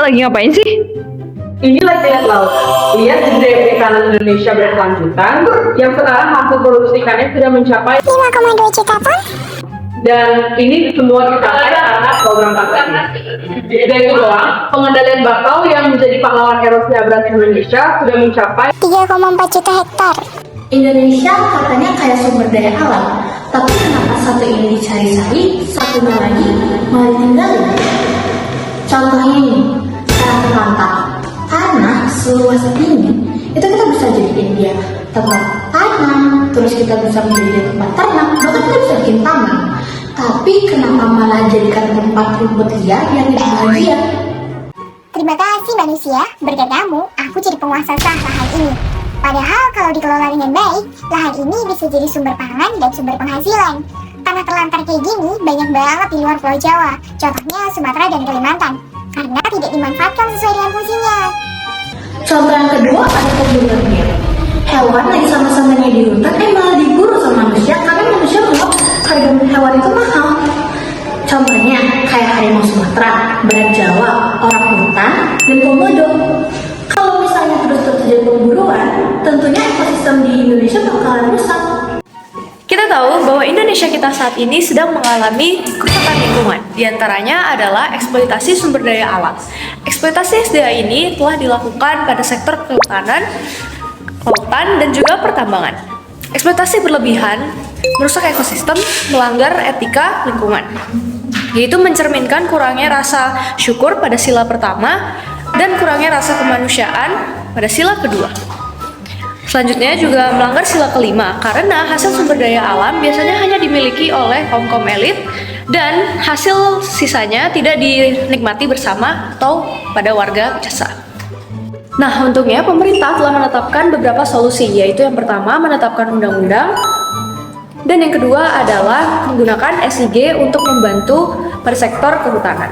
lagi ngapain sih? Ini lagi lihat laut. Lihat budaya perikanan Indonesia berkelanjutan yang sekarang hasil produksi ikannya sudah mencapai 5,2 juta ton. dan ini semua dicapai karena program bakau. Dan itu doang, pengendalian bakau yang menjadi pahlawan erosi abrasi Indonesia sudah mencapai 3,4 juta hektar. Indonesia katanya kaya sumber daya alam, tapi kenapa satu ini dicari-cari, satunya lagi malah ditinggalin? Contohnya nih, cara terlantar. Tanah seluas ini, itu kita bisa jadiin dia tempat tanam, terus kita bisa menjadi dia tempat ternak, bahkan kita bisa bikin taman. Tapi kenapa malah jadikan tempat rumput liar yang tidak bahagia? Terima kasih manusia, berkat kamu, aku jadi penguasa sah lahan ini. Padahal kalau dikelola dengan baik, lahan ini bisa jadi sumber pangan dan sumber penghasilan. Tanah terlantar kayak gini banyak banget di luar Pulau Jawa, contohnya Sumatera dan Kalimantan, karena tidak dimanfaatkan sesuai dengan fungsinya. Contoh yang kedua ada pembunuhan liar. Hewan yang sama-samanya di hutan malah diburu sama manusia karena manusia menganggap harga hewan itu mahal. Contohnya kayak harimau Sumatera, badak Jawa, orang hutan, dan komodo. Kalau misalnya terus terjadi pemburuan, tentunya ekosistem di Indonesia bakalan rusak. Kita tahu bahwa Indonesia kita saat ini sedang mengalami kerusakan lingkungan. Di antaranya adalah eksploitasi sumber daya alam. Eksploitasi SDA ini telah dilakukan pada sektor kehutanan, lautan, dan juga pertambangan. Eksploitasi berlebihan merusak ekosistem, melanggar etika lingkungan, yaitu mencerminkan kurangnya rasa syukur pada sila pertama dan kurangnya rasa kemanusiaan pada sila kedua. Selanjutnya juga melanggar sila kelima karena hasil sumber daya alam biasanya hanya dimiliki oleh kaum elit dan hasil sisanya tidak dinikmati bersama atau pada warga biasa. Nah, untungnya pemerintah telah menetapkan beberapa solusi, yaitu yang pertama menetapkan undang-undang dan yang kedua adalah menggunakan SIG untuk membantu pada sektor kehutanan.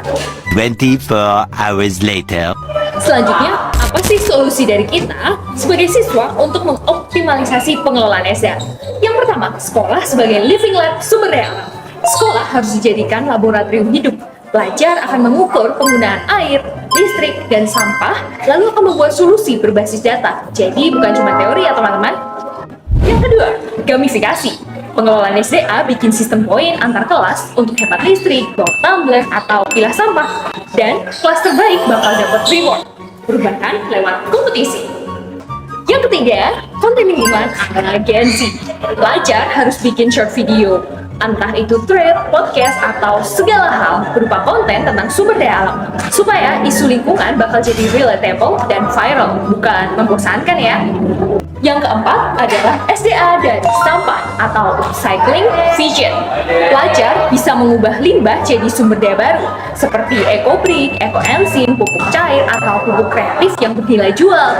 24 hours later. Selanjutnya, apa sih solusi dari kita sebagai siswa untuk mengoptimalisasi pengelolaan SDA? Yang pertama, sekolah sebagai living lab sumber daya alam. Sekolah harus dijadikan laboratorium hidup. Pelajar akan mengukur penggunaan air, listrik, dan sampah, lalu akan membuat solusi berbasis data. Jadi bukan cuma teori ya teman-teman. Yang kedua, gamifikasi. Pengelolaan SDA bikin sistem poin antar kelas untuk hemat listrik, bawa tumbler, atau pilah sampah. Dan kelas terbaik bakal dapat reward, perubahan lewat kompetisi. Yang ketiga, konten lingkungan ala Gen Z. Pelajar harus bikin short video, entah itu thread, podcast, atau segala hal berupa konten tentang sumber daya alam, supaya isu lingkungan bakal jadi relatable dan viral, bukan membosankan ya. Yang keempat adalah SDA dari sampah atau Recycling Vision. Pelajar bisa mengubah limbah jadi sumber daya baru, seperti eco-brick, eco-enzim, pupuk cair, atau pupuk kreatif yang bernilai jual.